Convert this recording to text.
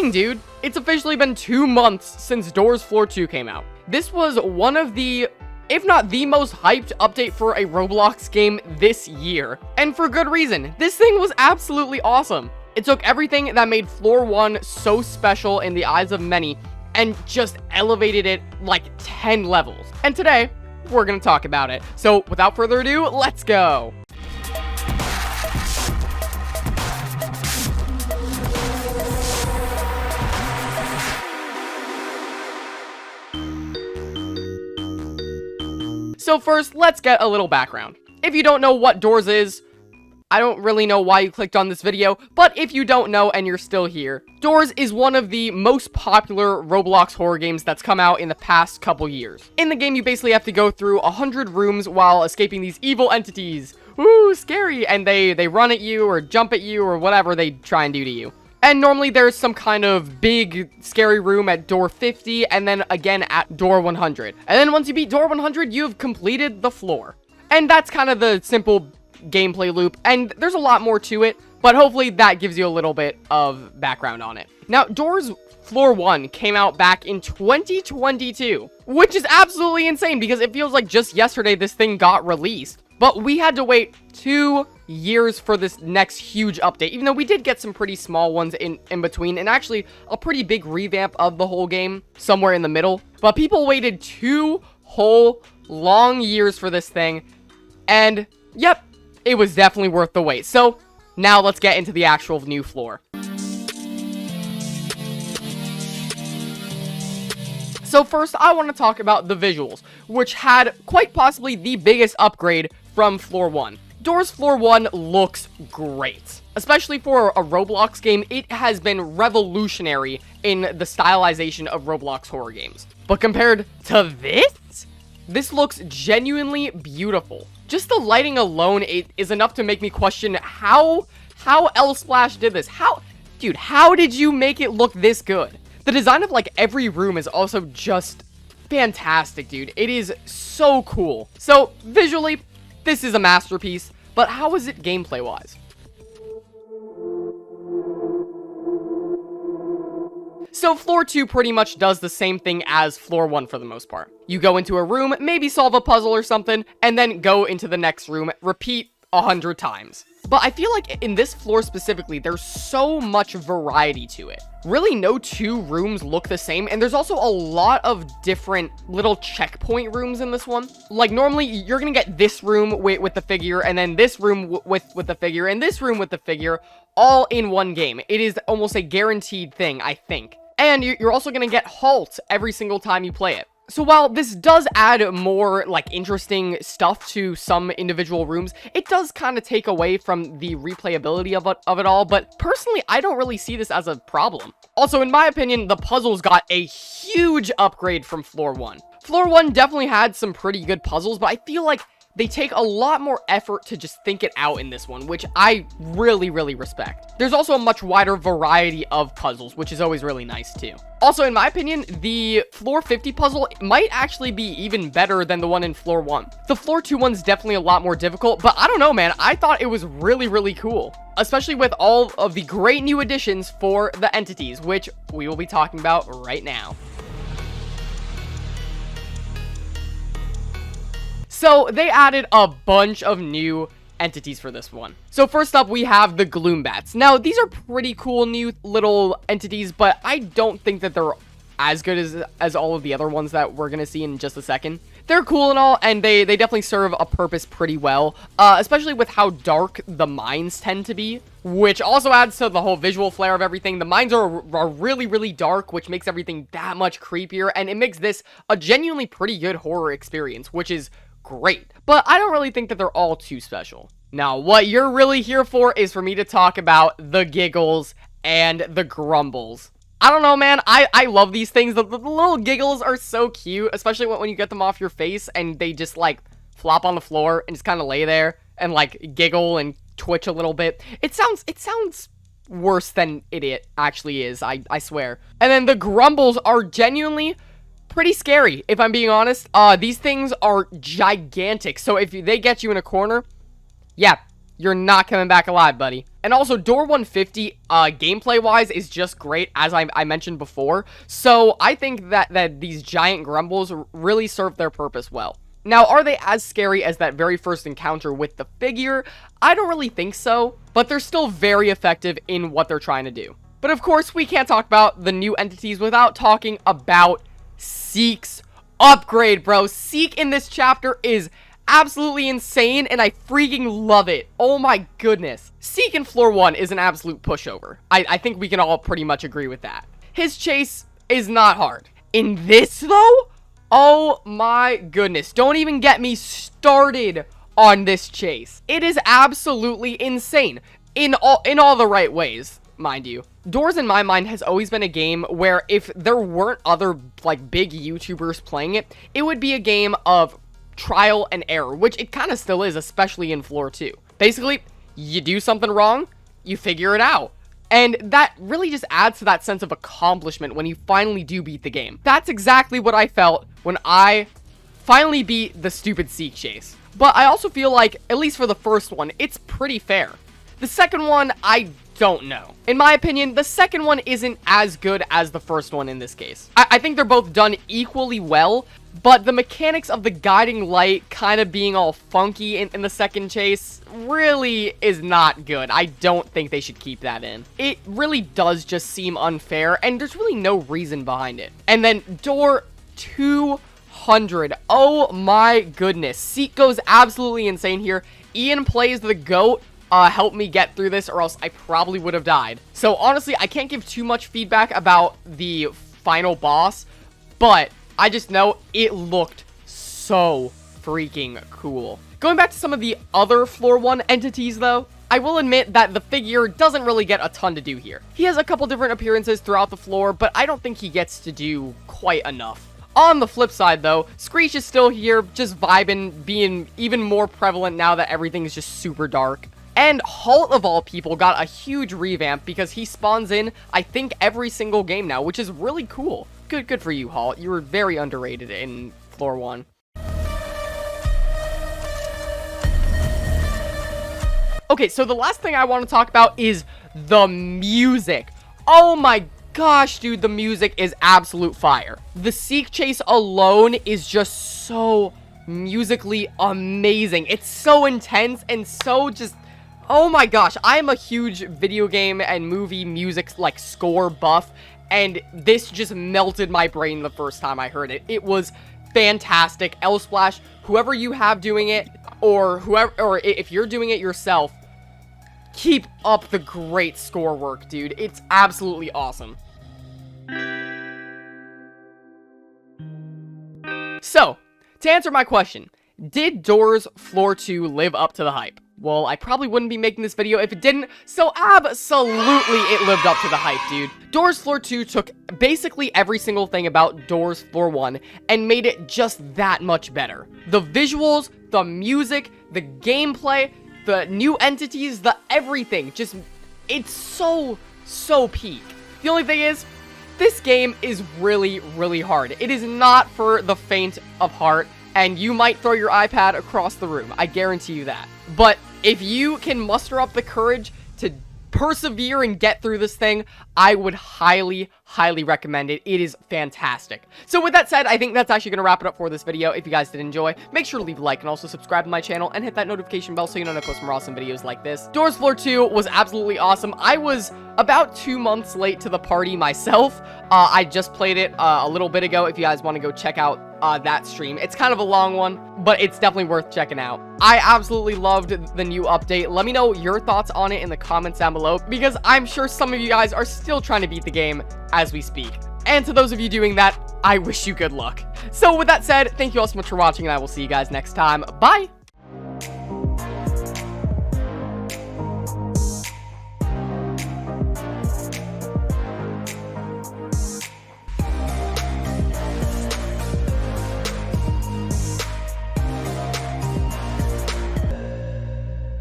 Dang, dude. It's officially been 2 months since Doors Floor 2 came out. This was one of the, if not the most hyped update for a Roblox game this year. And for good reason. This thing was absolutely awesome. It took everything that made Floor 1 so special in the eyes of many and just elevated it like 10 levels. And today, we're gonna talk about it. So without further ado, let's go. So first, let's get a little background. If you don't know what Doors is, I don't really know why you clicked on this video, but if you don't know and you're still here, Doors is one of the most popular Roblox horror games that's come out in the past couple years. In the game, you basically have to go through 100 rooms while escaping these evil entities. Ooh, scary! And they run at you or jump at you or whatever they try and do to you. And normally there's some kind of big, scary room at door 50, and then again at door 100. And then once you beat door 100, you've completed the floor. And that's kind of the simple gameplay loop, and there's a lot more to it, but hopefully that gives you a little bit of background on it. Now, Doors Floor 1 came out back in 2022, which is absolutely insane because it feels like just yesterday this thing got released. But we had to wait 2 years for this next huge update, even though we did get some pretty small ones in between, and actually a pretty big revamp of the whole game somewhere in the middle. But people waited 2 whole long years for this thing, and yep, it was definitely worth the wait. So now let's get into the actual new floor. So first, I want to talk about the visuals, which had quite possibly the biggest upgrade from Floor 1. Doors Floor 1 looks great. Especially for a Roblox game, it has been revolutionary in the stylization of Roblox horror games. But compared to this looks genuinely beautiful. Just the lighting alone is enough to make me question how L-Splash did this. Dude, how did you make it look this good? The design of like every room is also just fantastic, dude. It is so cool. So visually, this is a masterpiece, but how is it gameplay-wise? So Floor 2 pretty much does the same thing as Floor 1 for the most part. You go into a room, maybe solve a puzzle or something, and then go into the next room, repeat 100 times. But I feel like in this floor specifically, there's so much variety to it. Really, no 2 rooms look the same, and there's also a lot of different little checkpoint rooms in this one. Like, normally, you're gonna get this room with the figure, and then this room with the figure, and this room with the figure, all in one game. It is almost a guaranteed thing, I think. And you're also gonna get halt every single time you play it. So while this does add more, like, interesting stuff to some individual rooms, it does kind of take away from the replayability of it all, but personally, I don't really see this as a problem. Also, in my opinion, the puzzles got a huge upgrade from Floor 1. Floor 1 definitely had some pretty good puzzles, but I feel like they take a lot more effort to just think it out in this one, which I really, really respect. There's also a much wider variety of puzzles, which is always really nice too. Also, in my opinion, the Floor 50 puzzle might actually be even better than the one in Floor 1. The Floor 2 one's definitely a lot more difficult, but I don't know, man. I thought it was really, really cool. Especially with all of the great new additions for the entities, which we will be talking about right now. So they added a bunch of new entities for this one. So first up, we have the Gloom Bats. Now, these are pretty cool new little entities, but I don't think that they're as good as all of the other ones that we're going to see in just a second. They're cool and all, and they definitely serve a purpose pretty well, especially with how dark the mines tend to be, which also adds to the whole visual flair of everything. The mines are really, really dark, which makes everything that much creepier, and it makes this a genuinely pretty good horror experience, which is great. But I don't really think that they're all too special. Now, what you're really here for is for me to talk about the giggles and the grumbles. I don't know, man. I love these things. The little giggles are so cute, especially when you get them off your face and they just, like, flop on the floor and just kind of lay there and, like, giggle and twitch a little bit. It sounds worse than it actually is, I swear. And then the grumbles are genuinely pretty scary, if I'm being honest. These things are gigantic, so if they get you in a corner, yeah, you're not coming back alive, buddy. And also, Door 150, gameplay-wise, is just great, as I mentioned before. So, I think that these giant grumbles really serve their purpose well. Now, are they as scary as that very first encounter with the figure? I don't really think so, but they're still very effective in what they're trying to do. But of course, we can't talk about the new entities without talking about Seek's upgrade, bro. Seek in this chapter is absolutely insane, and I freaking love it. Oh my goodness. Seek in Floor 1 is an absolute pushover. I think we can all pretty much agree with that. His chase is not hard. In this, though, oh my goodness. Don't even get me started on this chase. It is absolutely insane in all the right ways, mind you. Doors, in my mind, has always been a game where if there weren't other, like, big YouTubers playing it, it would be a game of trial and error, which it kind of still is, especially in Floor 2. Basically, you do something wrong, you figure it out. And that really just adds to that sense of accomplishment when you finally do beat the game. That's exactly what I felt when I finally beat the stupid Seek chase. But I also feel like, at least for the first one, it's pretty fair. The second one, I don't know. In my opinion, the second one isn't as good as the first one in this case. I think they're both done equally well, but the mechanics of the guiding light kind of being all funky in the second chase really is not good. I don't think they should keep that in. It really does just seem unfair, and there's really no reason behind it. And then Door 200. Oh my goodness. Seek goes absolutely insane here. Ian plays the GOAT. Help me get through this, or else I probably would have died. So honestly, I can't give too much feedback about the final boss, but I just know it looked so freaking cool. Going back to some of the other Floor 1 entities, though, I will admit that the figure doesn't really get a ton to do here. He has a couple different appearances throughout the floor, but I don't think he gets to do quite enough. On the flip side, though, Screech is still here, just vibing, being even more prevalent now that everything is just super dark. And Halt, of all people, got a huge revamp because he spawns in, I think, every single game now, which is really cool. Good for you, Halt. You were very underrated in Floor 1. Okay, so the last thing I want to talk about is the music. Oh my gosh, dude, the music is absolute fire. The Seek chase alone is just so musically amazing. It's so intense and so just... Oh my gosh, I am a huge video game and movie music, like, score buff, and this just melted my brain the first time I heard it. It was fantastic. L-Splash, whoever you have doing it, or if you're doing it yourself, keep up the great score work, dude. It's absolutely awesome. So, to answer my question, did Doors Floor 2 live up to the hype? Well, I probably wouldn't be making this video if it didn't, so absolutely it lived up to the hype, dude. Doors Floor 2 took basically every single thing about Doors Floor 1 and made it just that much better. The visuals, the music, the gameplay, the new entities, the everything, just, it's so peak. The only thing is, this game is really, really hard. It is not for the faint of heart, and you might throw your iPad across the room. I guarantee you that. But if you can muster up the courage to persevere and get through this thing, I would highly, highly recommend it. It is fantastic. So with that said, I think that's actually going to wrap it up for this video. If you guys did enjoy, make sure to leave a like and also subscribe to my channel and hit that notification bell so you know when I post more awesome videos like this. Doors Floor 2 was absolutely awesome. I was about 2 months late to the party myself. I just played it a little bit ago. If you guys want to go check out that stream. It's kind of a long one, but it's definitely worth checking out. I absolutely loved the new update. Let me know your thoughts on it in the comments down below, because I'm sure some of you guys are still trying to beat the game as we speak. And to those of you doing that, I wish you good luck. So with that said, thank you all so much for watching, and I will see you guys next time. Bye!